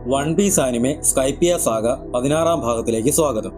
One piece anime സ്കൈപ്പിയ saga 16-ാം ഭാഗത്തിലേക്ക് സ്വാഗതം.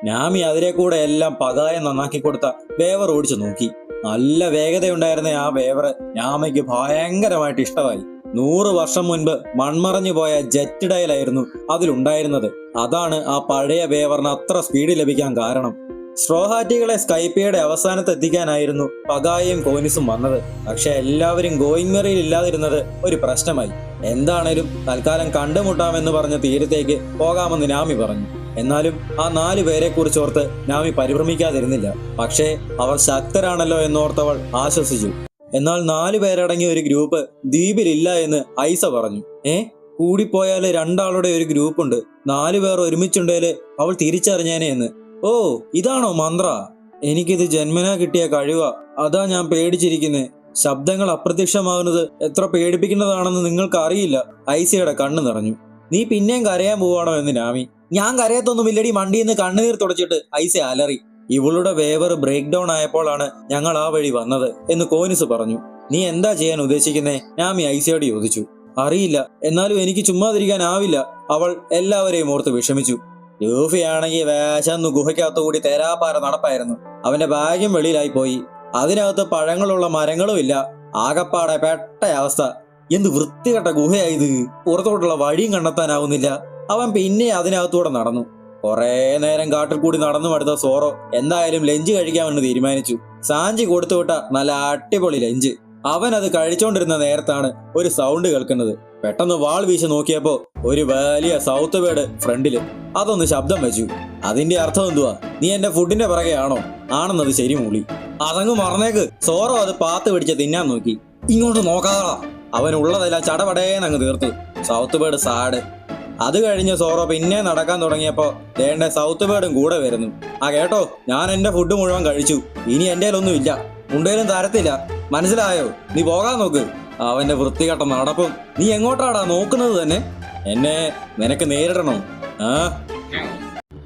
നാമി അതിരെ കൂടെ എല്ലാം പകായം നന്നാക്കി കൊടുത്ത വേവർ ഓടിച്ചു നോക്കി. നല്ല വേഗതയുണ്ടായിരുന്ന ആ വേവർ നാമയ്ക്ക് ഭയങ്കരമായിട്ട് ഇഷ്ടമായി. 100 വർഷം മുൻപ് മൺമറഞ്ഞു പോയ ജെറ്റ് ഡയലായിരുന്നു അതിലുണ്ടായിരുന്നത്. അതാണ് ആ പഴയ വേവറിന് അത്ര സ്പീഡ് ലഭിക്കാൻ കാരണം. സ്ട്രോഹാറ്റികളെ സ്കൈപ്പിയുടെ അവസാനത്ത് എത്തിക്കാനായിരുന്നു പകായയും കോനിസും വന്നത്. പക്ഷെ എല്ലാവരും ഗോയിങ് മെറിയിൽ ഇല്ലാതിരുന്നത് ഒരു പ്രശ്നമായി. എന്താണേലും തൽക്കാലം കണ്ടുമുട്ടാമെന്ന് പറഞ്ഞ തീരത്തേക്ക് പോകാമെന്ന് നാമി പറഞ്ഞു. എന്നാലും ആ 4 പേരെ കുറിച്ചോർത്ത് നാമി പരിഭ്രമിക്കാതിരുന്നില്ല. പക്ഷേ അവർ ശക്തരാണല്ലോ എന്നോർത്തവൾ ആശ്വസിച്ചു. എന്നാൽ 4 പേരടങ്ങിയ ഒരു ഗ്രൂപ്പ് ദ്വീപിലില്ല എന്ന് ഐസ പറഞ്ഞു. കൂടിപ്പോയാല് 2 ആളുടെ ഒരു ഗ്രൂപ്പുണ്ട്, 4 പേർ ഒരുമിച്ചുണ്ടേല് അവൾ തിരിച്ചറിഞ്ഞേനെ എന്ന്. ഓ, ഇതാണോ മന്ത്ര? എനിക്കിത് ജന്മനാ കിട്ടിയ കഴിവാ, അതാ ഞാൻ പേടിച്ചിരിക്കുന്നേ. ശബ്ദങ്ങൾ അപ്രത്യക്ഷമാകുന്നത് എത്ര പേടിപ്പിക്കുന്നതാണെന്ന് നിങ്ങൾക്ക് അറിയില്ല. ഐസയുടെ കണ്ണ് നിറഞ്ഞു. നീ പിന്നെയും കരയാൻ പോവാണോ എന്ന് നാമി. ഞാൻ കരയത്തൊന്നുമില്ലടി മണ്ടിന്ന് കണ്ണുനീർ തുടച്ചിട്ട് ഐസ അലറി. ഇവളുടെ വേവർ ബ്രേക്ക് ഡൗൺ ആയപ്പോഴാണ് ഞങ്ങൾ ആ വഴി വന്നത് എന്ന് കോനിസ് പറഞ്ഞു. നീ എന്താ ചെയ്യാൻ ഉദ്ദേശിക്കുന്നേ? നാമി ഐസയോട് ചോദിച്ചു. അറിയില്ല, എന്നാലും എനിക്ക് ചുമ്മാതിരിക്കാനാവില്ല. അവൾ എല്ലാവരെയും ഓർത്ത് വിഷമിച്ചു. ലൂഫിയാണെങ്കിൽ വേശന്നു ഗുഹയ്ക്കകത്തുകൂടി തേരാപ്പാര നടപ്പായിരുന്നു. അവന്റെ ഭാഗ്യം വെളിയിലായി പോയി. അതിനകത്ത് പഴങ്ങളുള്ള മരങ്ങളും ഇല്ല. ആകപ്പാടെ പെട്ട അവസ്ഥ. എന്ത് വൃത്തികെട്ട ഗുഹയായത്. പുറത്തോട്ടുള്ള വഴിയും കണ്ടെത്താനാവുന്നില്ല. അവൻ പിന്നെ അതിനകത്തൂടെ നടന്നു. കുറെ നേരം കാട്ടിൽ കൂടി നടന്നു മടുത്ത സോറോ എന്തായാലും ലഞ്ച് കഴിക്കാമെന്ന് തീരുമാനിച്ചു. സാഞ്ചി കൊടുത്തുവിട്ട നല്ല അടിപൊളി ലഞ്ച്. അവൻ അത് കഴിച്ചോണ്ടിരുന്ന നേരത്താണ് ഒരു സൗണ്ട് കേൾക്കുന്നത്. പെട്ടെന്ന് വാൾ വീശി നോക്കിയപ്പോ ഒരു വലിയ സൗത്ത് ബേർഡ് ഫ്രണ്ടില്. അതൊന്ന് ശബ്ദം വെച്ചു. അതിന്റെ അർത്ഥം എന്തുവാ? നീ എന്റെ ഫുഡിന്റെ പിറകെ ആണോ? ആണെന്നത് ശരി മൂളി. അതങ്ങ് മറന്നേക്ക്. സോറോ അത് പാത്ത് പിടിച്ച് തിന്നാൻ നോക്കി. ഇങ്ങോട്ട് നോക്കാതാ. അവൻ ഉള്ളതെല്ലാം ചടപടേന്നങ്ങ് തീർത്തു. South bird sad. അത് കഴിഞ്ഞ് സോറോ പിന്നെ നടക്കാൻ തുടങ്ങിയപ്പോ ദേണ്ട സൗത്ത് ബേർഡും കൂടെ വരുന്നു. കേട്ടോ, ഞാൻ എന്റെ ഫുഡ് മുഴുവൻ കഴിച്ചു. ഇനി എന്റെ ഒന്നും ഇല്ല, ഉണ്ടേലും തരത്തില്ല. മനസ്സിലായോ? നീ പോകാൻ നോക്ക്. അവന്റെ വൃത്തികെട്ട നടപ്പും. നീ എങ്ങോട്ടാടാ നോക്കുന്നത് തന്നെ? എന്നെ നിനക്ക് നേരിടണോ?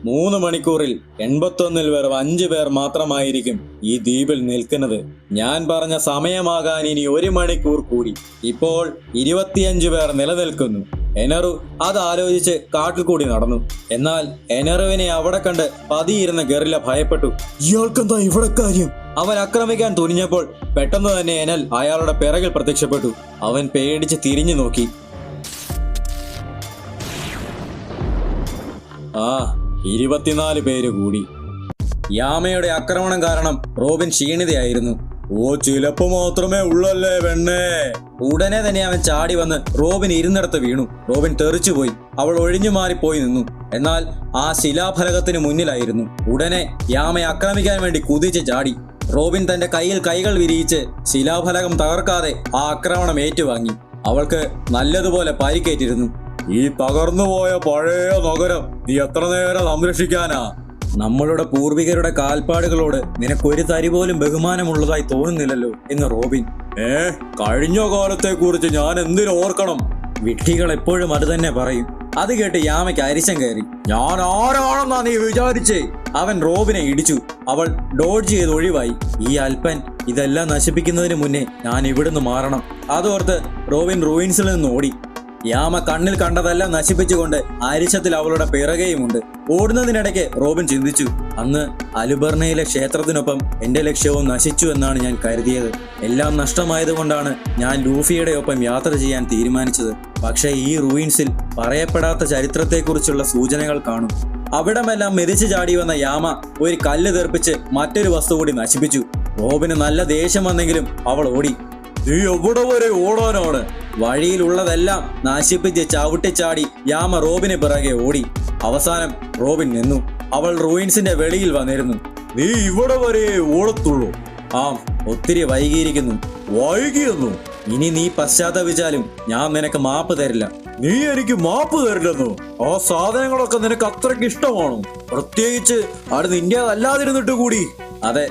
3 മണിക്കൂറിൽ 81 വെറും 5 പേർ മാത്രമായിരിക്കും ഈ ദ്വീപിൽ നിൽക്കുന്നത്. ഞാൻ പറഞ്ഞ സമയമാകാൻ ഇനി 1 മണിക്കൂർ കൂടി. ഇപ്പോൾ 25 പേർ നിലനിൽക്കുന്നു. എനറു അതാലോചിച്ച് കാട്ടിൽ കൂടി നടന്നു. എന്നാൽ എനറുവിനെ അവിടെ കണ്ട് പതിയിരുന്ന ഗറില്ല ഭയപ്പെട്ടു. ഇയാൾക്കെന്താ ഇവിടെ കാര്യം? അവൻ ആക്രമിക്കാൻ തുനിഞ്ഞപ്പോൾ പെട്ടെന്ന് തന്നെ എനൽ അയാളുടെ പിറകിൽ പ്രത്യക്ഷപ്പെട്ടു. അവൻ പേടിച്ച് തിരിഞ്ഞു നോക്കി. 24 പേര് കൂടി. യാമയുടെ ആക്രമണം കാരണം റോബിൻ ക്ഷീണിതയായിരുന്നു. ഓ, ചിലപ്പോ മാത്രമേ ഉള്ളല്ലേ വെണ്ണേ. ഉടനെ തന്നെ അവൻ ചാടി വന്ന് റോബിൻ ഇരുന്നിടത്ത് വീണു. റോബിൻ തെറിച്ചുപോയി. അവൾ ഒഴിഞ്ഞു മാറിപ്പോയി നിന്നു. എന്നാൽ ആ ശിലാഫലകത്തിന് മുന്നിലായിരുന്നു. ഉടനെ യാമയെ ആക്രമിക്കാൻ വേണ്ടി കുതിച്ച് ചാടി. റോബിൻ തന്റെ കയ്യിൽ കൈകൾ വിരിയിച്ച് ശിലാഫലകം തകർക്കാതെ ആ ആക്രമണം ഏറ്റുവാങ്ങി. അവൾക്ക് നല്ലതുപോലെ പരിക്കേറ്റിരുന്നു. ഈ തകർന്നുപോയ പഴയ നഗരം നീ എത്ര നേരം സംരക്ഷിക്കാനാ? നമ്മളുടെ പൂർവികരുടെ കാൽപ്പാടുകളോട് നിനക്കൊരു തരി പോലും ബഹുമാനമുള്ളതായി തോന്നുന്നില്ലല്ലോ എന്ന് റോബിൻ. കഴിഞ്ഞ കാലത്തെ കുറിച്ച് ഞാൻ എന്തിനു ഓർക്കണം? വിഡ്ഢികൾ എപ്പോഴും അത് തന്നെ പറയും. അത് കേട്ട് യാമയ്ക്ക് അരിശം കയറി. ഞാൻ ആരാണെന്നാ നീ വിചാരിച്ചേ? അവൻ റോബിനെ ഇടിച്ചു. അവൾ ഡോഡ്ജ് ചെയ്ത് ഒഴിവായി. ഈ അൽപ്പൻ ഇതെല്ലാം നശിപ്പിക്കുന്നതിന് മുന്നേ ഞാൻ ഇവിടുന്ന് മാറണം. അതോർത്ത് റോബിൻ റൂയിൻസിൽ നിന്ന് ഓടി. യാമ കണ്ണിൽ കണ്ടതെല്ലാം നശിപ്പിച്ചുകൊണ്ട് അരിശത്തിൽ അവളുടെ പിറകെയുമുണ്ട്. ഓടുന്നതിനിടയ്ക്ക് റോബിൻ ചിന്തിച്ചു, അന്ന് അലുബർണയിലെ ക്ഷേത്രത്തിനൊപ്പം എന്റെ ലക്ഷ്യവും നശിച്ചു എന്നാണ് ഞാൻ കരുതിയത്. എല്ലാം നഷ്ടമായതുകൊണ്ടാണ് ഞാൻ ലൂഫിയുടെ ഒപ്പം യാത്ര ചെയ്യാൻ തീരുമാനിച്ചത്. പക്ഷേ ഈ റൂയിൻസിൽ പറയപ്പെടാത്ത ചരിത്രത്തെക്കുറിച്ചുള്ള സൂചനകൾ കാണും. അവിടമെല്ലാം മെതിച്ചു ചാടി വന്ന യാമ ഒരു കല്ല് തെറിപ്പിച്ച് മറ്റൊരു വസ്തു കൂടി നശിപ്പിച്ചു. റോബിന് നല്ല ദേഷ്യം വന്നെങ്കിലും അവൾ ഓടി. നീ എവിടെ വരെ ഓടാനാണ്? വഴിയിലുള്ളതെല്ലാം നശിപ്പിച്ച് ചവിട്ടിച്ചാടി യാമ റോബിന് പിറകെ ഓടി. അവസാനം റോബിൻ നിന്നു. അവൾ റൂയിൻസിന്റെ വെളിയിൽ വന്നിരുന്നു. നീ ഇവിടെ വരെ ഓടത്തുള്ളൂ? ഒത്തിരി വൈകിയിരിക്കുന്നു. വൈകിയെന്നു? ഇനി നീ പശ്ചാത്തപിച്ചാലും ഞാൻ നിനക്ക് മാപ്പ് തരില്ല. നീ എനിക്ക് മാപ്പ് തരില്ലെന്നോ? ആ സാധനങ്ങളൊക്കെ നിനക്ക് അത്രയ്ക്ക് ഇഷ്ടമാണോ? പ്രത്യേകിച്ച് അത് നിന്റേതല്ലാതിരുന്നിട്ട് കൂടി. അതെ,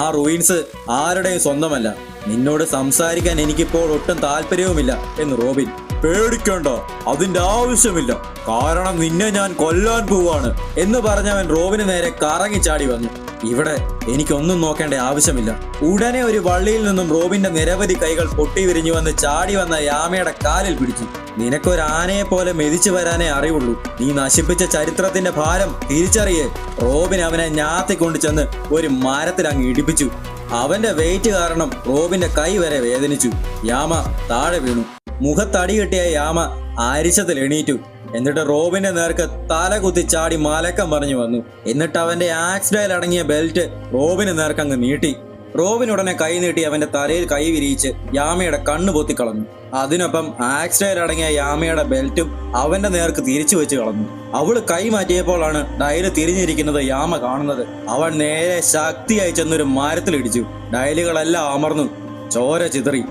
ആ റൂയിൻസ് ആരുടെയും സ്വന്തമല്ല. നിന്നോട് സംസാരിക്കാൻ എനിക്കിപ്പോൾ ഒട്ടും താല്പര്യവുമില്ല എന്ന് റോബിൻ. പേടിക്കേണ്ട, അതിന്റെ ആവശ്യമില്ല. കാരണം നിന്നെ ഞാൻ കൊല്ലാൻ പോവാണ് എന്ന് പറഞ്ഞവൻ റോബിന് നേരെ കറങ്ങി ചാടി വന്നു. ഇവിടെ എനിക്കൊന്നും നോക്കേണ്ട ആവശ്യമില്ല. ഉടനെ ഒരു വള്ളിയിൽ നിന്നും റോബിന്റെ നിരവധി കൈകൾ പൊട്ടി വിരിഞ്ഞു വന്ന് ചാടി വന്ന യാമയുടെ കാലിൽ പിടിച്ചു. നിനക്കൊരു ആനയെ പോലെ മെതിച്ചു വരാനേ അറിവുള്ളൂ. നീ നശിപ്പിച്ച ചരിത്രത്തിന്റെ ഭാരം തിരിച്ചറിയേ. റോബിൻ അവനെ ഞാത്തിക്കൊണ്ട് ചെന്ന് ഒരു മരത്തിൽ അങ്ങ് ഇടിപ്പിച്ചു. അവന്റെ വെയിറ്റ് കാരണം റോബിന്റെ കൈ വരെ വേദനിച്ചു. യാമ താഴെ വീണു. മുഖത്തടി കിട്ടിയ യാമ അരിശത്തിൽ എണീറ്റു. എന്നിട്ട് റോബിന്റെ നേർക്ക് തല കുത്തി ചാടി മലക്കം പറഞ്ഞു വന്നു. എന്നിട്ട് അവന്റെ ആക്സിഡയിൽ അടങ്ങിയ ബെൽറ്റ് റോബിന് നേർക്കങ്ങ് നീട്ടി. റോബിൻ ഉടനെ കൈ നീട്ടി അവന്റെ തലയിൽ കൈ വിരിയിച്ച് യാമയുടെ കണ്ണു പൊത്തിക്കളഞ്ഞു. അതിനൊപ്പം ആക്സിഡയിൽ അടങ്ങിയ യാമയുടെ ബെൽറ്റും അവന്റെ നേർക്ക് തിരിച്ചു വെച്ച് കളഞ്ഞു. അവള് കൈ മാറ്റിയപ്പോഴാണ് ഡയല് തിരിഞ്ഞിരിക്കുന്നത് യാമ കാണുന്നത്. അവൻ നേരെ ശക്തിയായി ചെന്നൊരു മരത്തിലിടിച്ചു. ഡയലുകളെല്ലാം അമർന്നു. ചോര ചിതറി.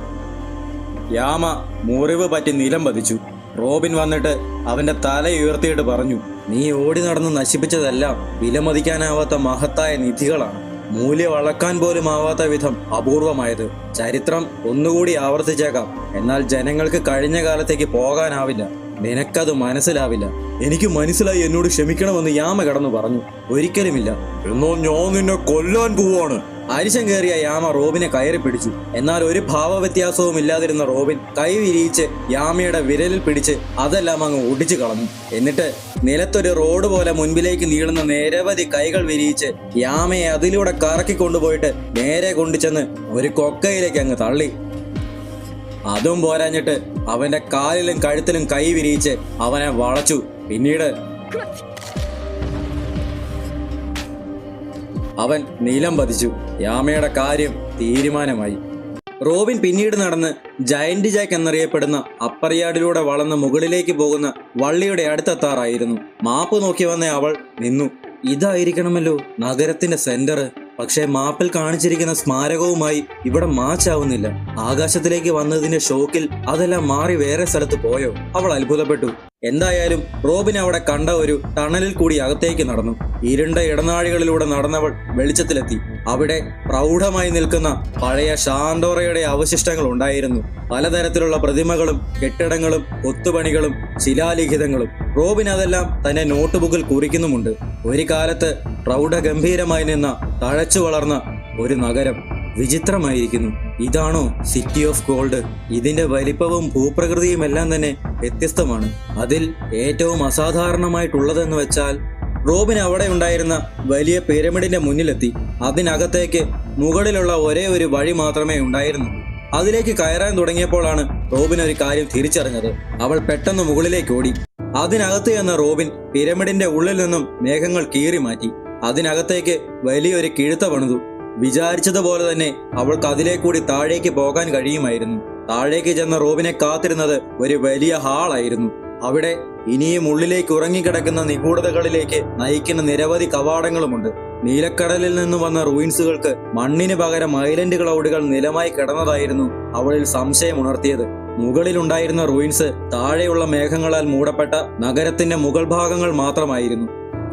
യാമ മുറിവ് പറ്റി നിലം പതിച്ചു. റോബിൻ വന്നിട്ട് അവന്റെ തല ഉയർത്തിയിട്ട് പറഞ്ഞു, നീ ഓടി നടന്ന് നശിപ്പിച്ചതെല്ലാം വിലമതിക്കാനാവാത്ത മഹത്തായ നിധികളാണ്. മൂല്യം അളക്കാൻ പോലും ആവാത്ത വിധം അപൂർവമായത്. ചരിത്രം ഒന്നുകൂടി ആവർത്തിച്ചേക്കാം, എന്നാൽ ജനങ്ങൾക്ക് കഴിഞ്ഞ കാലത്തേക്ക് പോകാനാവില്ല. നിനക്കത് മനസ്സിലാവില്ല. എനിക്ക് മനസ്സിലായി, എന്നോട് ക്ഷമിക്കണമെന്ന് യാമ കടന്നു പറഞ്ഞു. ഒരിക്കലുമില്ല. എന്നോ ഞാൻ നിന്നെ കൊല്ലാൻ പോവാണ്. അരിശം കയറിയ യാമ റോബിനെ കയറി പിടിച്ചു. എന്നാൽ ഒരു ഭാവവ്യത്യാസവും ഇല്ലാതിരുന്ന റോബിൻ കൈ വിരിയിച്ച് യാമയുടെ വിരലിൽ പിടിച്ച് അതെല്ലാം അങ്ങ് ഒടിച്ചു കളഞ്ഞു. എന്നിട്ട് നിലത്തൊരു റോഡ് പോലെ മുൻപിലേക്ക് നീളുന്ന നിരവധി കൈകൾ വിരിയിച്ച് യാമയെ അതിലൂടെ കറക്കി കൊണ്ടുപോയിട്ട് നേരെ കൊണ്ടുചെന്ന് ഒരു കൊക്കയിലേക്ക് അങ്ങ് തള്ളി. അതും പോരാഞ്ഞിട്ട് അവന്റെ കാലിലും കഴുത്തിലും കൈ വിരിയിച്ച് അവനെ വളച്ചു. പിന്നീട് അവൻ നിലം പതിച്ചു. യാമയുടെ കാര്യം തീരുമാനമായി. റോബിൻ പിന്നീട് നടന്ന് ജയന്റ് ജാക്ക് എന്നറിയപ്പെടുന്ന അപ്പർ യാർഡിലൂടെ വളർന്ന് മുകളിലേക്ക് പോകുന്ന വള്ളിയുടെ അടുത്തെത്താറായിരുന്നു. മാപ്പ് നോക്കി വന്ന അവൾ നിന്നു. ഇതായിരിക്കണമല്ലോ നഗരത്തിന്റെ സെന്റർ. പക്ഷേ മാപ്പിൽ കാണിച്ചിരിക്കുന്ന സ്മാരകവുമായി ഇവിടെ മാച്ച് ആവുന്നില്ല. ആകാശത്തിലേക്ക് വന്നതിന്റെ ഷോക്കിൽ അതെല്ലാം മാറി വേറെ സ്ഥലത്ത് പോയോ? അവൾ അത്ഭുതപ്പെട്ടു. എന്തായാലും റോബിൻ അവിടെ കണ്ട ഒരു ടണലിൽ കൂടി അകത്തേക്ക് നടന്നു. ഇരുണ്ട ഇടനാഴികളിലൂടെ നടന്നവൾ വെളിച്ചത്തിലെത്തി. അവിടെ പ്രൗഢമായി നിൽക്കുന്ന പഴയ ഷാൻഡോറയുടെ അവശിഷ്ടങ്ങൾ ഉണ്ടായിരുന്നു. പലതരത്തിലുള്ള പ്രതിമകളും കെട്ടിടങ്ങളും കൊത്തുപണികളും ശിലാലിഖിതങ്ങളും. റോബിൻ അതെല്ലാം തന്റെ നോട്ട്ബുക്കിൽ കുറിക്കുന്നുമുണ്ട്. ഒരു കാലത്ത് പ്രൗഢഗംഭീരമായി നിന്ന തഴച്ചു വളർന്ന ഒരു നഗരം. വിചിത്രമായിരിക്കുന്നു. ഇതാണോ സിറ്റി ഓഫ് ഗോൾഡ്? ഇതിന്റെ വലിപ്പവും ഭൂപ്രകൃതിയും എല്ലാം തന്നെ വ്യത്യസ്തമാണ്. അതിൽ ഏറ്റവും അസാധാരണമായിട്ടുള്ളതെന്ന് വെച്ചാൽ റോബിൻ അവിടെ ഉണ്ടായിരുന്ന വലിയ പിരമിഡിന്റെ മുന്നിലെത്തി. അതിനകത്തേക്ക് മുകളിലുള്ള ഒരേ ഒരു വഴി മാത്രമേ ഉണ്ടായിരുന്നുള്ളൂ. അതിലേക്ക് കയറാൻ തുടങ്ങിയപ്പോഴാണ് റോബിൻ ഒരു കാര്യം തിരിച്ചറിഞ്ഞത്. അവൾ പെട്ടെന്ന് മുകളിലേക്ക് ഓടി. അതിനകത്ത് ചെന്ന റോബിൻ പിരമിഡിന്റെ ഉള്ളിൽ നിന്നും മേഘങ്ങൾ കീറി മാറ്റി. അതിനകത്തേക്ക് വലിയൊരു കിഴുത്ത പണിതു. വിചാരിച്ചതുപോലെ തന്നെ അവൾക്ക് അതിലേക്കൂടി താഴേക്ക് പോകാൻ കഴിയുമായിരുന്നു. താഴേക്ക് ചെന്ന റോബിനെ കാത്തിരുന്നത് ഒരു വലിയ ഹാളായിരുന്നു. അവിടെ ഇനിയും ഉള്ളിലേക്ക് ഉറങ്ങിക്കിടക്കുന്ന നിഗൂഢതകളിലേക്ക് നയിക്കുന്ന നിരവധി കവാടങ്ങളുമുണ്ട്. നീലക്കടലിൽ നിന്ന് വന്ന റൂയിൻസുകൾക്ക് മണ്ണിന് പകരം ഐലൻഡ് ക്ലൗഡുകൾ നിലമായി കിടന്നതായിരുന്നു അവളിൽ സംശയമുണർത്തിയത്. മുകളിലുണ്ടായിരുന്ന റൂയിൻസ് താഴെയുള്ള മേഘങ്ങളാൽ മൂടപ്പെട്ട നഗരത്തിന്റെ മുകൾ ഭാഗങ്ങൾ മാത്രമായിരുന്നു.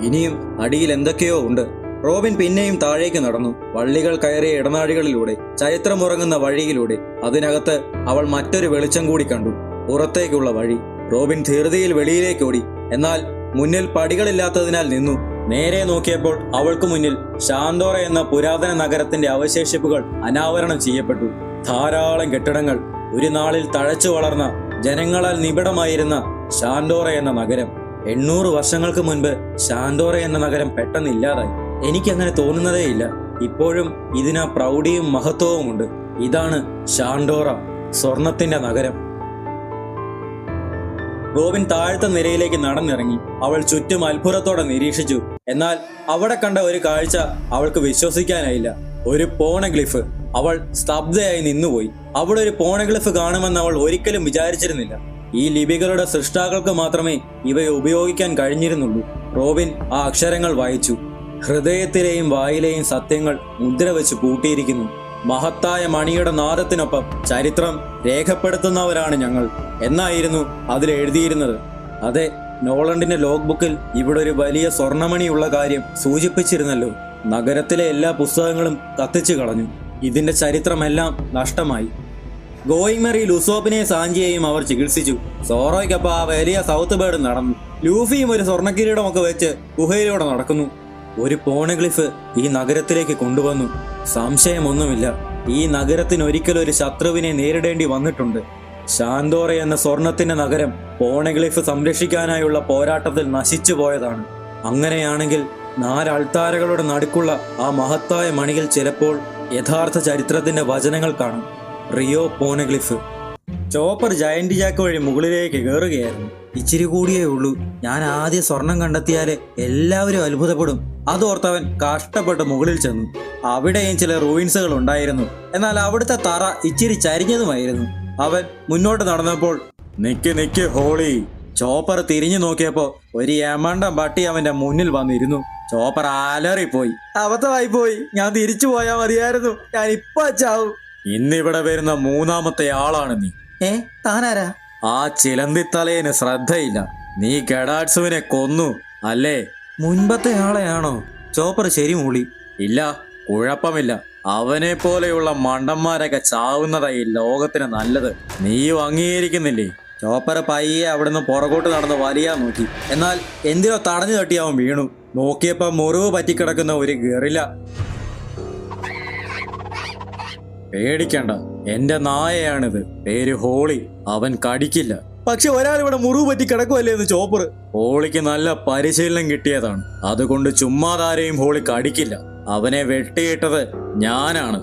ഇനിയും അടിയിൽ എന്തൊക്കെയോ ഉണ്ട്. റോബിൻ പിന്നെയും താഴേക്ക് നടന്നു. വള്ളികൾ കയറിയ ഇടനാഴികളിലൂടെ, ചരിത്രമുറങ്ങുന്ന വഴിയിലൂടെ. അതിനകത്ത് അവൾ മറ്റൊരു വെളിച്ചം കൂടി കണ്ടു. പുറത്തേക്കുള്ള വഴി. റോബിൻ ധൃതിയിൽ വെളിയിലേക്ക് ഓടി. എന്നാൽ മുന്നിൽ പടികളില്ലാത്തതിനാൽ നിന്നു. നേരെ നോക്കിയപ്പോൾ അവൾക്ക് മുന്നിൽ ഷാൻഡോറ എന്ന പുരാതന നഗരത്തിന്റെ അവശേഷിപ്പുകൾ അനാവരണം ചെയ്യപ്പെട്ടു. ധാരാളം കെട്ടിടങ്ങൾ. ഒരു നാളിൽ തഴച്ചു വളർന്ന ജനങ്ങളാൽ നിബിഡമായിരുന്ന ഷാൻഡോറ എന്ന നഗരം. 800 വർഷങ്ങൾക്ക് മുൻപ് ഷാൻഡോറ എന്ന നഗരം പെട്ടെന്ന് ഇല്ലാതായി. എനിക്കങ്ങനെ തോന്നുന്നതേയില്ല. ഇപ്പോഴും ഇതിന് പ്രൗഢിയും മഹത്വവുമുണ്ട്. ഇതാണ് ഷാൻഡോറ, സ്വർണത്തിന്റെ നഗരം. റോബിൻ താഴത്തെ നിരയിലേക്ക് നടന്നിറങ്ങി. അവൾ ചുറ്റും അത്ഭുതത്തോടെ നിരീക്ഷിച്ചു. എന്നാൽ അവിടെ കണ്ട ഒരു കാഴ്ച അവൾക്ക് വിശ്വസിക്കാനായില്ല. ഒരു പോണഗ്ലിഫ്. അവൾ സ്തബ്ധയായി നിന്നുപോയി. അവിടെ ഒരു പോണഗ്ലിഫ് കാണുമെന്ന് അവൾ ഒരിക്കലും വിചാരിച്ചിരുന്നില്ല. ഈ ലിപികളുടെ സൃഷ്ടാക്കൾക്ക് മാത്രമേ ഇവയെ ഉപയോഗിക്കാൻ കഴിഞ്ഞിരുന്നുള്ളൂ. റോബിൻ ആ അക്ഷരങ്ങൾ വായിച്ചു. ഹൃദയത്തിലെയും വായിലെയും സത്യങ്ങൾ മുദ്ര വെച്ച് കൂട്ടിയിരിക്കുന്നു. മഹത്തായ മണിയുടെ നാദത്തിനൊപ്പം ചരിത്രം രേഖപ്പെടുത്തുന്നവരാണ് ഞങ്ങൾ എന്നായിരുന്നു അതിൽ എഴുതിയിരുന്നത്. അതെ, നോളണ്ടിന്റെ ലോഗ് ബുക്കിൽ ഇവിടെ ഒരു വലിയ സ്വർണമണിയുള്ള കാര്യം സൂചിപ്പിച്ചിരുന്നല്ലോ. നഗരത്തിലെ എല്ലാ പുസ്തകങ്ങളും കത്തിച്ചു കളഞ്ഞു. ഇതിന്റെ ചരിത്രമെല്ലാം നഷ്ടമായി. ഗോയിങ് ലുസോപ്പിനെയും സാഞ്ചിയെയും അവർ ചികിത്സിച്ചു. സോറോയ്ക്കൊപ്പം ആ വലിയ സൗത്ത് ബേർഡ് നടന്നു. ലൂഫിയും ഒരു സ്വർണ്ണക്കിരീടമൊക്കെ വെച്ച് ഗുഹയിലൂടെ നടക്കുന്നു. ഒരു പോണഗ്ലിഫ് ഈ നഗരത്തിലേക്ക് കൊണ്ടുവന്നു. സംശയമൊന്നുമില്ല, ഈ നഗരത്തിന് ഒരിക്കലും ഒരു ശത്രുവിനെ നേരിടേണ്ടി വന്നിട്ടുണ്ട്. ശാന്തോറ എന്ന സ്വർണത്തിന്റെ നഗരം പോണഗ്ലിഫ് സംരക്ഷിക്കാനായുള്ള പോരാട്ടത്തിൽ നശിച്ചു പോയതാണ്. അങ്ങനെയാണെങ്കിൽ 4 അൾത്താരകളുടെ നടുക്കുള്ള ആ മഹത്തായ മണിയിൽ ചിലപ്പോൾ യഥാർത്ഥ ചരിത്രത്തിന്റെ വചനങ്ങൾ കാണും. റിയോ പോണഗ്ലിഫ്. ചോപ്പർ ജയന്റ് ജാക്ക് വഴി മുകളിലേക്ക് കയറുകയായിരുന്നു. ഇച്ചിരി കൂടിയേ ഉള്ളൂ, ഞാൻ ആദ്യം സ്വർണം കണ്ടെത്തിയാല് എല്ലാവരും അത്ഭുതപ്പെടും. അതോർത്തവൻ കഷ്ടപ്പെട്ട് മുകളിൽ ചെന്നു. അവിടെയും ചില റൂയിൻസുകൾ ഉണ്ടായിരുന്നു. എന്നാൽ അവിടുത്തെ തറ ഇച്ചിരി ചരിഞ്ഞതുമായിരുന്നു. അവൻ മുന്നോട്ട് നടന്നപ്പോൾ നിക്ക് ഹോളി. ചോപ്പർ തിരിഞ്ഞു നോക്കിയപ്പോ ഒരു യമണ്ട പട്ടി അവന്റെ മുന്നിൽ വന്നിരുന്നു. ചോപ്പർ അലറിപ്പോയി. അബദ്ധമായി പോയി, ഞാൻ തിരിച്ചു പോയാ മതിയായിരുന്നു, ഞാൻ ഇപ്പൊ ചാവും. ഇന്നിവിടെ വരുന്ന 3ാമത്തെ ആളാണ് നീ. താനാരാ? ആ ചിലന്തിത്തലേന് ശ്രദ്ധയില്ല, നീ ഗഡാഡ്സുവിനെ കൊന്നു അല്ലേ? മുൻപത്തെ ആളെയാണോ? ചോപ്പർ ശരി മൂളി. ഇല്ല, കുഴപ്പമില്ല, അവനെ പോലെയുള്ള മണ്ടന്മാരൊക്കെ ചാവുന്നതായി ലോകത്തിന് നല്ലത്. നീയും അംഗീകരിക്കുന്നില്ലേ? ചോപ്പർ പയ്യെ അവിടുന്ന് പുറകോട്ട് നടന്ന് വലിയാൻ നോക്കി. എന്നാൽ എന്തിനോ തടഞ്ഞു തട്ടി അവൻ വീണു. നോക്കിയപ്പോ മുറിവ് പറ്റിക്കിടക്കുന്ന ഒരു ഗറില്ല. പേടിക്കണ്ട, എന്റെ നായയാണിത്, പേര് ഹോളി, അവൻ കടിക്കില്ല. പക്ഷെ ഒരാൾ ഇവിടെ മുറിവ് പറ്റി കിടക്കുമല്ലേ എന്ന് ചോപ്പർ. ഹോളിക്ക് നല്ല പരിശീലനം കിട്ടിയതാണ്, അതുകൊണ്ട് ചുമ്മാതാരെയും ഹോളി കടിക്കില്ല. അവനെ വെട്ടിയിട്ടത് ഞാനാണ്.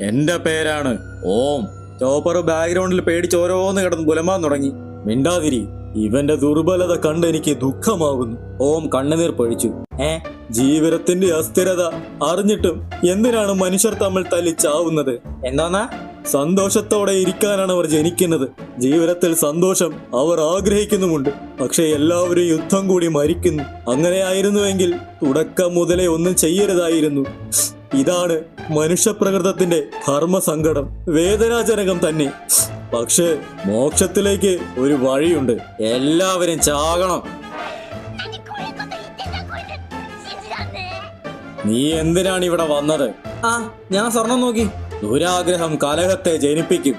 എന്റെ പേരാണ് ഓം. ചോപ്പർ ബാക്ക്ഗ്രൗണ്ടിൽ പേടിച്ച് ഓരോന്ന് കിടന്ന് പുലമ്പാൻ തുടങ്ങി. മിണ്ടാതിരി, ഇവന്റെ ദുർബലത കണ്ട് എനിക്ക് ദുഃഖമാകുന്നു. ഓം കണ്ണുനീർ പൊഴിച്ചു. ജീവിതത്തിന്റെ അസ്ഥിരത അറിഞ്ഞിട്ടും എന്തിനാണ് മനുഷ്യർ തമ്മിൽ തല്ലിച്ചാവുന്നത്? എന്താന്നാ? സന്തോഷത്തോടെ ഇരിക്കാനാണ് അവർ ജനിക്കുന്നത്. ജീവിതത്തിൽ സന്തോഷം അവർ ആഗ്രഹിക്കുന്നുമുണ്ട്. പക്ഷെ എല്ലാവരും യുദ്ധം കൂടി മരിക്കുന്നു. അങ്ങനെയായിരുന്നുവെങ്കിൽ തുടക്കം മുതലേ ഒന്നും ചെയ്യരുതായിരുന്നു. ഇതാണ് മനുഷ്യപ്രകൃതത്തിന്റെ ധർമ്മസങ്കടം. വേദനാജനകം തന്നെ. പക്ഷേ മോക്ഷത്തിലേക്ക് ഒരു വഴിയുണ്ട്. എല്ലാവരും ചാകണം. നീ എന്തിനാണ് ഇവിടെ വന്നത്? ഞാൻ സ്വർണം നോക്കി. ദുരാഗ്രഹം കലഹത്തെ ജനിപ്പിക്കും.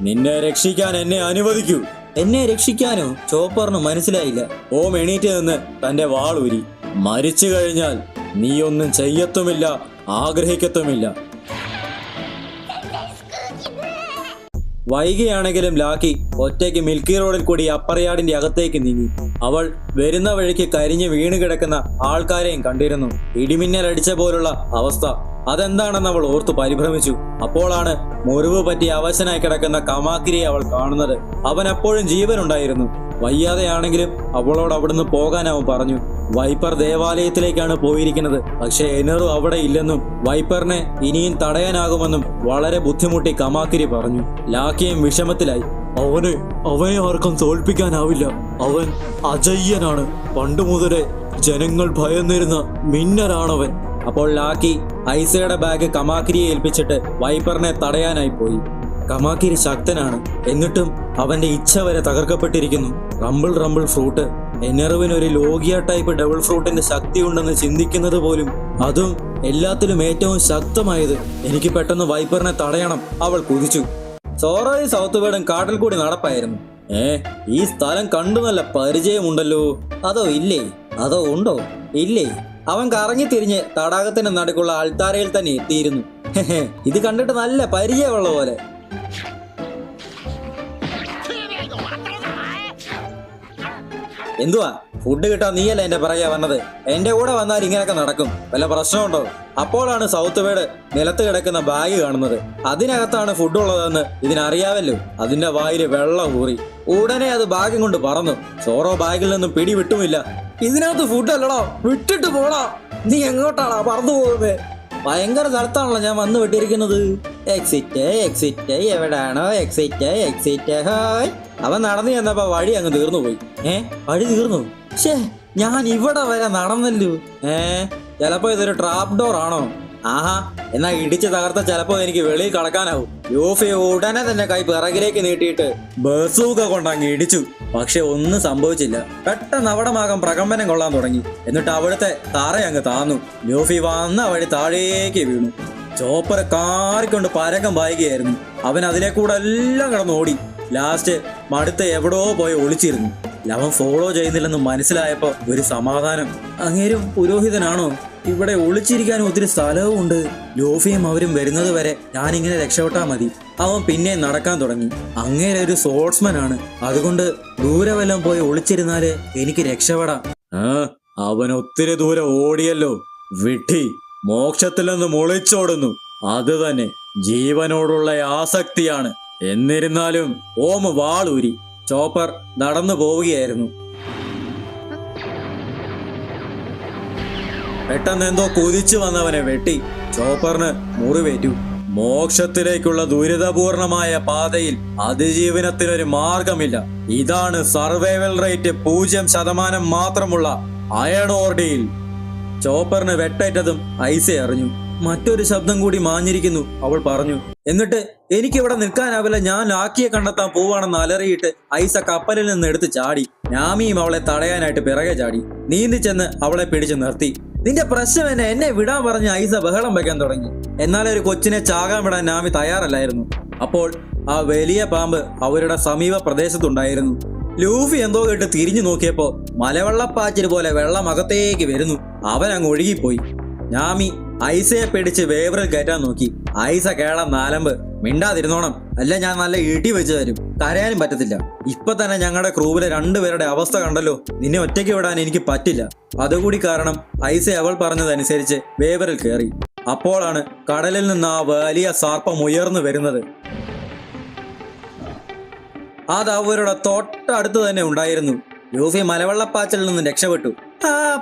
നിന്നെ രക്ഷിക്കാൻ എന്നെ അനുവദിക്കൂ. എന്നെ രക്ഷിക്കാനോ? ചോപ്പറിന് മനസ്സിലായില്ല. ഓം എണീറ്റ് നിന്ന് തന്റെ വാളൂരി. മരിച്ചു കഴിഞ്ഞാൽ നീ ഒന്നും ചെയ്യത്തുമില്ല, ആഗ്രഹിക്കത്തുമില്ല. വൈകിയാണെങ്കിലും ലാക്കി ഒറ്റയ്ക്ക് മിൽക്കി റോഡിൽ കൂടി അപ്പറയാടിന്റെ അകത്തേക്ക് നീങ്ങി. അവൾ വരുന്ന വഴിക്ക് കരിഞ്ഞ് വീണ് കിടക്കുന്ന ആൾക്കാരെയും കണ്ടിരുന്നു. ഇടിമിന്നലടിച്ച പോലുള്ള അവസ്ഥ. അതെന്താണെന്ന് അവൾ ഓർത്തു പരിഭ്രമിച്ചു. അപ്പോഴാണ് മുറിവ് പറ്റി അവശനായി കിടക്കുന്ന കമാക്കിരിയെ അവൾ കാണുന്നത്. അവൻ അപ്പോഴും ജീവനുണ്ടായിരുന്നു. വയ്യാതെയാണെങ്കിലും അവളോട് അവിടുന്ന് പോകാൻ അവൻ പറഞ്ഞു. വൈപ്പർ ദേവാലയത്തിലേക്കാണ് പോയിരിക്കുന്നത്. പക്ഷെ എനറു അവിടെ ഇല്ലെന്നും വൈപ്പറിനെ ഇനിയും തടയാനാകുമെന്നും വളരെ ബുദ്ധിമുട്ടി കമാക്കിരി പറഞ്ഞു. ലാക്കിയും വിഷമത്തിലായി. അവനെ ആർക്കും തോൽപ്പിക്കാനാവില്ല. അവൻ അജയ്യനാണ്. പണ്ടു മുതലേ ജനങ്ങൾ ഭയന്നിരുന്ന മിന്നലാണവൻ. അപ്പോൾ ലാക്കി ഐസയുടെ ബാഗ് കമാക്കിരിയെ ഏൽപ്പിച്ചിട്ട് വൈപ്പറിനെ തടയാനായി പോയി. കമാക്കിരി ശക്തനാണ്, എന്നിട്ടും അവന്റെ ഇച്ഛ വരെ തകർക്കപ്പെട്ടിരിക്കുന്നു. Rumble fruit. എനറുവിന് ഒരു ലോഗിയ ടൈപ്പ് ഡബിൾ ഫ്രൂട്ടിന്റെ ശക്തി ഉണ്ടെന്ന് ചിന്തിക്കുന്നത് പോലും, അതും എല്ലാത്തിലും ഏറ്റവും ശക്തമായത്. എനിക്ക് പെട്ടെന്ന് വൈപ്പറിനെ തടയണം. അവൾ കുതിച്ചു. സോറോയും സൗത്ത് വേർഡും കാട്ടിൽ കൂടി നടപ്പായിരുന്നു. ഈ സ്ഥലം കണ്ടു നല്ല പരിചയമുണ്ടല്ലോ. അതോ ഇല്ലേ? അതോ ഉണ്ടോ? ഇല്ലേ? അവൻ കറങ്ങി തിരിഞ്ഞ് തടാകത്തിന്റെ നടുക്കുള്ള അൾത്താരയിൽ തന്നെ എത്തിയിരുന്നു. ഇത് കണ്ടിട്ട് നല്ല പരിചയമുള്ള പോലെ. എന്തുവാ? ഫുഡ് കിട്ടാൻ നീയല്ല എന്റെ പിറകെ വന്നത്. എന്റെ കൂടെ വന്നാൽ ഇങ്ങനെയൊക്കെ നടക്കും. വല്ല പ്രശ്നമുണ്ടോ? അപ്പോഴാണ് സൗത്ത് വേർഡ് നിലത്ത് കിടക്കുന്ന ബാഗ് കാണുന്നത്. അതിനകത്താണ് ഫുഡ് ഉള്ളതെന്ന് ഇതിനറിയാവല്ലോ. അതിന്റെ വായില് വെള്ളം ഊറി. ഉടനെ അത് ബാഗും കൊണ്ട് പറന്നു. സോറോ ബാഗിൽ നിന്നും പിടി വിട്ടുമില്ല. ഇതിനകത്ത് ഫുഡ് അല്ലടോ, വിട്ടിട്ട് പോടാ. നീ എങ്ങോട്ടാണോ പറന്നു പോകുന്നത്? ഭയങ്കര സ്ഥലത്താണല്ലോ ഞാൻ വന്നു വിട്ടിരിക്കുന്നത്. എക്സിറ്റ് എവിടാണോ? Exit hi. അവൻ നടന്നു ചെന്നപ്പോ വഴി അങ്ങ് തീർന്നു പോയി. വഴി തീർന്നു? ഷേ, ഞാൻ ഇവിടെ വരെ നടന്നല്ലോ. ചിലപ്പോ ഇതൊരു ട്രാപ്പ് ഡോർ ആണോ? ആഹാ, എന്നാ ഇടിച്ച് തകർത്ത ചിലപ്പോ എനിക്ക് വെളിയിൽ കടക്കാനാവും. യൂഫി ഉടനെ തന്നെ കൈ പിറകിലേക്ക് നീട്ടിയിട്ട് ബസൂക്ക കൊണ്ടങ്ങ് ഇടിച്ചു. പക്ഷെ ഒന്നും സംഭവിച്ചില്ല. പെട്ടെന്ന് അവിടമാകം പ്രകമ്പനം കൊള്ളാൻ തുടങ്ങി. എന്നിട്ട് അവിടുത്തെ തറയങ്ങ് താന്നു. യൂഫി വന്ന വഴി താഴേക്ക് വീണു. ചോപ്പർ കാറിക്കൊണ്ട് പരക്കം പായുകയായിരുന്നു. അവൻ അതിലേക്കൂടെ എല്ലാം കിടന്ന് ഓടി. ലാസ്റ്റ് മടുത്ത് എവിടോ പോയി ഒളിച്ചിരുന്നു. അവൻ ഫോളോ ചെയ്യുന്നില്ലെന്ന് മനസ്സിലായപ്പോ ഒരു സമാധാനം. അങ്ങേരും പുരോഹിതനാണോ? ഇവിടെ ഒളിച്ചിരിക്കാൻ ഒത്തിരി സ്ഥലവും ഉണ്ട്. ലൂഫിയും അവരും വരുന്നത് വരെ ഞാനിങ്ങനെ രക്ഷപ്പെട്ടാ മതി. അവൻ പിന്നെ നടക്കാൻ തുടങ്ങി. അങ്ങേരെ ഒരു സ്പോർട്സ്മാൻ ആണ്, അതുകൊണ്ട് ദൂരെ വല്ലതും പോയി ഒളിച്ചിരുന്നാലേ എനിക്ക് രക്ഷപ്പെടാം. അവൻ ഒത്തിരി ദൂരെ ഓടിയല്ലോ വിട്ടി. മോക്ഷത്തിൽ നിന്നും ഒളിച്ചോടുന്നു. അത് തന്നെ ജീവനോടുള്ള ആസക്തിയാണ്. എന്നിരുന്നാലും ഓം വാളൂരി. ചോപ്പർ നടന്നു പോവുകയായിരുന്നു. പെട്ടെന്ന് എന്തോ കുതിച്ചു വന്നവനെ വെട്ടി. ചോപ്പറിന് മുറിവേറ്റു. മോക്ഷത്തിലേക്കുള്ള ദുരിതപൂർണമായ പാതയിൽ അതിജീവനത്തിനൊരു മാർഗമില്ല. ഇതാണ് സർവൈവൽ റേറ്റ് 0% മാത്രമുള്ള അയൺ ഓർഡിയിൽ. ചോപ്പറിന് വെട്ടേറ്റതും ഐസ അറിഞ്ഞു. മറ്റൊരു ശബ്ദം കൂടി മാഞ്ഞിരിക്കുന്നു, അവൾ പറഞ്ഞു. എന്നിട്ട് എനിക്കിവിടെ നിൽക്കാനാവില്ല, ഞാൻ ലാക്കിയെ കണ്ടെത്താൻ പോവാണെന്ന് അലറിയിട്ട് ഐസ കപ്പലിൽ നിന്ന് എടുത്ത് ചാടി. നാമിയും അവളെ തടയാനായിട്ട് പിറകെ ചാടി. നീന്തി ചെന്ന് അവളെ പിടിച്ചു നിർത്തി. നിന്റെ പ്രശ്നം എന്നെ വിടാൻ പറഞ്ഞ് ഐസ ബഹളം വയ്ക്കാൻ തുടങ്ങി. എന്നാൽ ഒരു കൊച്ചിനെ ചാകാൻ വിടാൻ നാമി തയ്യാറല്ലായിരുന്നു. അപ്പോൾ ആ വലിയ പാമ്പ് അവരുടെ സമീപ പ്രദേശത്തുണ്ടായിരുന്നു. ലൂഫി എന്തോ കേട്ട് തിരിഞ്ഞു നോക്കിയപ്പോ മലവെള്ളപ്പാച്ചിൽ പോലെ വെള്ളം അകത്തേക്ക് വരുന്നു. അവൻ അങ്ങ് ഒഴുകിപ്പോയി. നാമി ഐസയെ പിടിച്ച് വേവറിൽ കയറ്റാൻ നോക്കി. ഐസ കേളാൻ നാലമ്പ്. മിണ്ടാതിരുന്നോണം, അല്ല ഞാൻ നല്ല ഇടി വെച്ച് തരും. കരയാനും പറ്റത്തില്ല. ഇപ്പൊ തന്നെ ഞങ്ങളുടെ ക്രൂവിലെ 2 പേരുടെ അവസ്ഥ കണ്ടല്ലോ. നിന്നെ ഒറ്റയ്ക്ക് വിടാൻ എനിക്ക് പറ്റില്ല. അതുകൂടി കാരണം ഐസ അവൾ പറഞ്ഞതനുസരിച്ച് വേവറിൽ കയറി. അപ്പോഴാണ് കടലിൽ നിന്ന് ആ വലിയ സർപ്പം ഉയർന്നു വരുന്നത്. അത് അവരുടെ തൊട്ടടുത്ത് തന്നെ ഉണ്ടായിരുന്നു. ലൂഫി മലവെള്ളപ്പാച്ചിലിൽ നിന്ന് രക്ഷപ്പെട്ടു.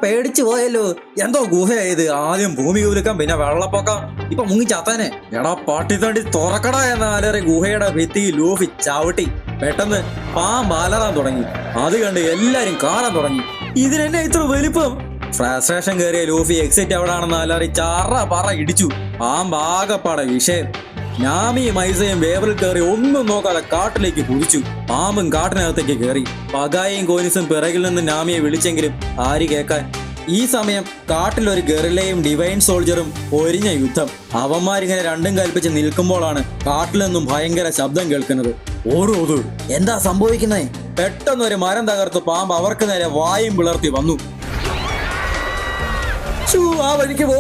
പേടിച്ചു പോയല്ലോ. എന്തോ ഗുഹയായത്. ആദ്യം ഭൂമി കുലുക്കം, പിന്നെ വെള്ളപ്പൊക്കം, ഇപ്പൊ മുങ്ങി ചത്താനെ. എടാ പാട്ടി തണ്ടി തുറക്കട എന്ന അലറി ഗുഹയുടെ ഭിത്തിയിൽ ലൂഫി ചവിട്ടി. പെട്ടെന്ന് പാമ്പ് അലറാൻ തുടങ്ങി. അത് കണ്ട് എല്ലാരും കാണാൻ തുടങ്ങി. ഇതിനെന്നെ ഇത്ര വലിപ്പം? ഫ്രസ്ട്രേഷൻ കയറിയ ലൂഫി എക്സിറ്റ് എവിടാണെന്ന് അലറി പറ ഇടിച്ചു. പാമ്പ് ആകെപ്പാടെ വിഷയം. നാമിയും ഐസയും വേവറിൽ കയറി ഒന്നും നോക്കാതെ കാട്ടിലേക്ക് കുതിച്ചു. പാമ്പും കാട്ടിനകത്തേക്ക് കയറി. പകായും കോനിസും പിറകിൽ നിന്ന് നാമിയെ വിളിച്ചെങ്കിലും ആര് കേൾക്കാൻ. ഈ സമയം കാട്ടിൽ ഒരു ഗറില്ലയും ഡിവൈൻ സോൾജറും പൊരിഞ്ഞ യുദ്ധം. അവന്മാരിങ്ങനെ രണ്ടും കൽപ്പിച്ച് നിൽക്കുമ്പോഴാണ് കാട്ടിൽ നിന്നും ഭയങ്കര ശബ്ദം കേൾക്കുന്നത്. ഓടോത്, എന്താ സംഭവിക്കുന്നേ? പെട്ടെന്ന് ഒരു മരം തകർത്ത് പാമ്പ് അവർക്ക് നേരെ വായും പിളർത്തി വന്നു. ആ വഴിക്ക് പോ,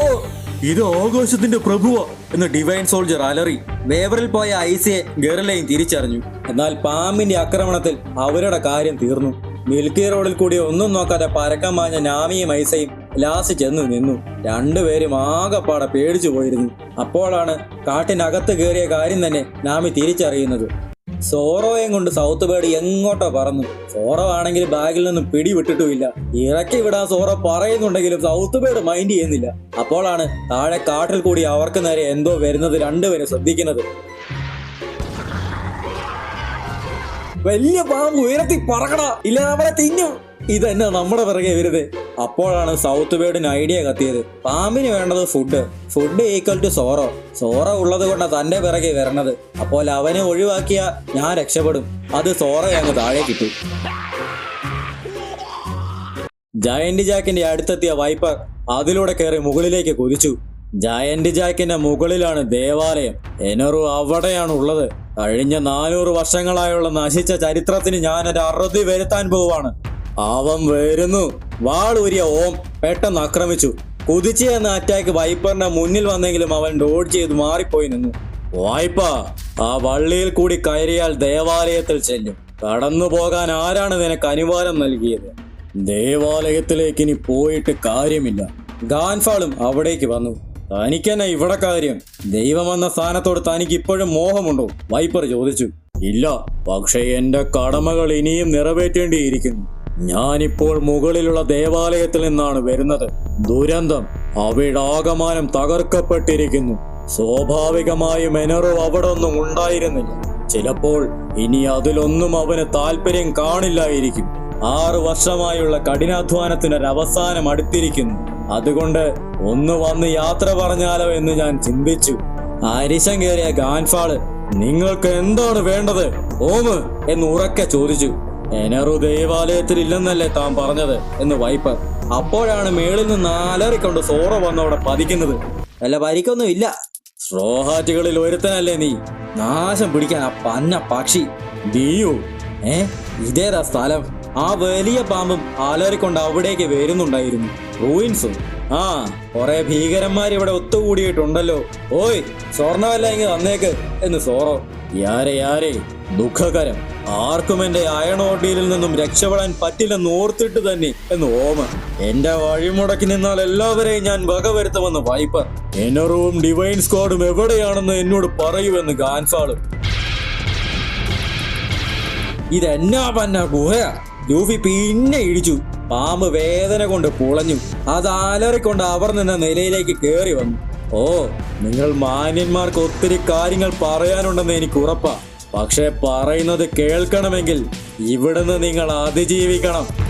ഇത് ആകാശത്തിന്റെ പ്രഭുവ എന്ന് ഡിവൈൻ സോൾജർ അലറി. വേവറിൽ പോയ ഐസയെ ഗറില്ലയും തിരിച്ചറിഞ്ഞു. എന്നാൽ പാമ്പിന്റെ ആക്രമണത്തിൽ അവരുടെ കാര്യം തീർന്നു. മിൽക്കി റോഡിൽ കൂടി ഒന്നും നോക്കാതെ പരക്കം പാഞ്ഞ നാമിയും ഐസയും ലാസ്റ്റ് ചെന്ന് നിന്നു. 2 പേരും ആകെപ്പാടെ പേടിച്ചു പോയിരുന്നു. അപ്പോഴാണ് കാട്ടിനകത്ത് കയറിയ കാര്യം തന്നെ നാമി തിരിച്ചറിയുന്നത്. സോറോയും കൊണ്ട് സൗത്ത് ബേർഡ് എങ്ങോട്ടോ പറന്നു. സോറോ ആണെങ്കിൽ ബാഗിൽ നിന്നും പിടിവിട്ടിട്ടുമില്ല. ഇറക്കി വിടാൻ സോറോ പറയുന്നുണ്ടെങ്കിലും സൗത്ത് ബേർഡ് മൈൻഡ് ചെയ്യുന്നില്ല. അപ്പോഴാണ് താഴെ കാട്ടിൽ കൂടി അവർക്ക് നേരെ എന്തോ വരുന്നത് 2 പേരും ശ്രദ്ധിക്കുന്നത്. വലിയ പാമ്പ് ഉയരത്തി പറക്കടാ, ഇല്ല നമ്മളെ തിന്നും. ഇതെന്നാ നമ്മുടെ പിറകെ വരുത്. അപ്പോഴാണ് സൗത്ത് ബേർഡിന് ഐഡിയ കത്തിയത്. പാമ്പിന് വേണ്ടത് food equal to zero. Zero ഉള്ളത് കൊണ്ടാണ് തന്റെ പിറകെ വരണത്. അപ്പോൾ അവനെ ഒഴിവാക്കിയ ഞാൻ രക്ഷപ്പെടും. അത് സോറയെ അങ്ങ് താഴെ കിട്ടും. ജയന്റ് ജാക്കിന്റെ അടുത്തെത്തിയ വൈപ്പർ അതിലൂടെ കയറി മുകളിലേക്ക് കുതിച്ചു. ജയന്റ് ജാക്കിന്റെ മുകളിലാണ് ദേവാലയം. എനറു അവിടെയാണ് ഉള്ളത്. കഴിഞ്ഞ 400 വർഷങ്ങളായുള്ള നശിച്ച ചരിത്രത്തിന് ഞാനൊരു അറുതി വരുത്താൻ പോവാണ്. അവൻ വരുന്നു. വാളൂരിയ ഓം പെട്ടെന്ന് ആക്രമിച്ചു. കുതിച്ചു എന്ന അറ്റാക്ക് വൈപ്പറിന്റെ മുന്നിൽ വന്നെങ്കിലും അവൻ ഡോഡ് ചെയ്ത് മാറിപ്പോയി നിന്നു. വായ്പ, ആ വള്ളിയിൽ കൂടി കയറിയാൽ ദേവാലയത്തിൽ ചെല്ലും. കടന്നു പോകാൻ ആരാണ് നിനക്ക് അനുവാദം നൽകിയത്? ദേവാലയത്തിലേക്ക് ഇനി പോയിട്ട് കാര്യമില്ല. ഗാൻഫാളും അവിടേക്ക് വന്നു. തനിക്കെന്നെ ഇവിടെ കാര്യം? ദൈവമെന്ന സ്ഥാനത്തോട് തനിക്ക് ഇപ്പോഴും മോഹമുണ്ടോ? വൈപ്പർ ചോദിച്ചു. ഇല്ല, പക്ഷേ എന്റെ കടമകൾ ഇനിയും നിറവേറ്റേണ്ടിയിരിക്കുന്നു. ഞാനിപ്പോൾ മുകളിലുള്ള ദേവാലയത്തിൽ നിന്നാണ് വരുന്നത്. ദുരന്തം അവിടെ ആകമാനം തകർക്കപ്പെട്ടിരിക്കുന്നു. സ്വാഭാവികമായും എനറോ അവിടെ ഒന്നും ഉണ്ടായിരുന്നില്ല. ചിലപ്പോൾ ഇനി അതിലൊന്നും അവന് താല്പര്യം കാണില്ലായിരിക്കും. 6 വർഷമായുള്ള കഠിനാധ്വാനത്തിനൊരവസാനം അടുത്തിരിക്കുന്നു. അതുകൊണ്ട് ഒന്ന് വന്ന് യാത്ര പറഞ്ഞാലോ എന്ന് ഞാൻ ചിന്തിച്ചു. അരിശം കയറിയ ഗാൻഫാള്, നിങ്ങൾക്ക് എന്താണ് വേണ്ടത് ഓമ് എന്ന് ഉറക്കെ ചോദിച്ചു. എനറു ദേവാലയത്തിൽ ഇല്ലെന്നല്ലേ താൻ പറഞ്ഞത് എന്ന് വൈപ്പർ. അപ്പോഴാണ് മേളിൽ നിന്ന് അലറിക്കൊണ്ട് സോറോ വന്നവിടെ പതിക്കുന്നത്. വല്ല പരിക്കൊന്നും ഇല്ല. സ്ട്രോഹാറ്റുകളിൽ ഒരുത്തനല്ലേ നീ? നാശം പിടിക്കാൻ ആ പന്ന പക്ഷി. ദീയോ, ഇതേതാ സ്ഥലം? ആ വലിയ പാമ്പും ആലോരിക്കൊണ്ട് അവിടേക്ക് വരുന്നുണ്ടായിരുന്നു. റൂയിൻസോ? ആ, കുറെ ഭീകരന്മാർ ഇവിടെ ഒത്തുകൂടിയിട്ടുണ്ടല്ലോ. ഓയ്, സ്വർണ്ണമല്ല ഇങ്ങ് തന്നേക്ക് എന്ന് സോറോ. യാരെ ദുഃഖകരം, ആർക്കും എന്റെ അയണോട്ടിയിൽ നിന്നും രക്ഷപ്പെടാൻ പറ്റില്ലെന്ന് ഓർത്തിട്ട് തന്നെ എന്ന് ഓമൻ. എന്റെ വഴിമുടക്കി നിന്നാൽ എല്ലാവരെയും ഞാൻ വകവരുത്തുമെന്ന് വൈപ്പർ. എനറും ഡിവൈൻ സ്ക്വാഡും എവിടെയാണെന്ന് എന്നോട് പറയൂവെന്ന് ഗാൻഫാള്. ഇതെന്നാ പന്ന ഗുഹയാ? ലൂഫി പിന്നെ ഇടിച്ചു. പാമ്പ് വേദന കൊണ്ട് പുളഞ്ഞു. അത് അലറിക്കൊണ്ട് അവർ നിന്ന നിലയിലേക്ക് കയറി വന്നു. ഓ, നിങ്ങൾ മാന്യന്മാർക്ക് ഒത്തിരി കാര്യങ്ങൾ പറയാനുണ്ടെന്ന് എനിക്ക് ഉറപ്പാ. പക്ഷെ പറയുന്നത് കേൾക്കണമെങ്കിൽ ഇവിടുന്ന് നിങ്ങൾ അതിജീവിക്കണം.